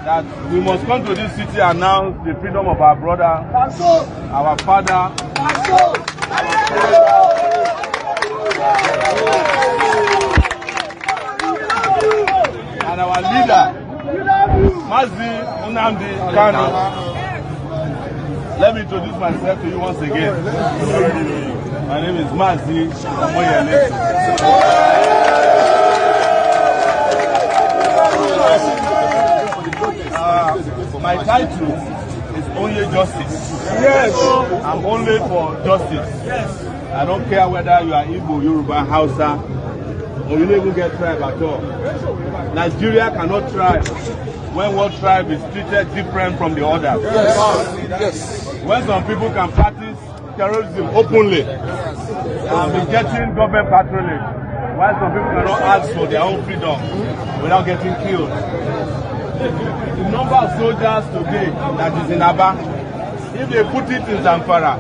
that we must come to this city and announce the freedom of our brother, our father, and our leader, MAZI NNAMDI KANU. Let me introduce myself to you once again. My name is MAZI NNAMDI KANU. My title is only justice. Yes. I'm only for justice. Yes. I don't care whether you are Igbo, Yoruba, Hausa, or you don't even get tribe at all. Nigeria cannot thrive when one tribe is treated different from the other. Yes. Yes. When some people can practice terrorism openly and be getting government patronage, while some people cannot ask for their own freedom without getting killed. The number of soldiers today that is in Aba, if they put it in Zamfara,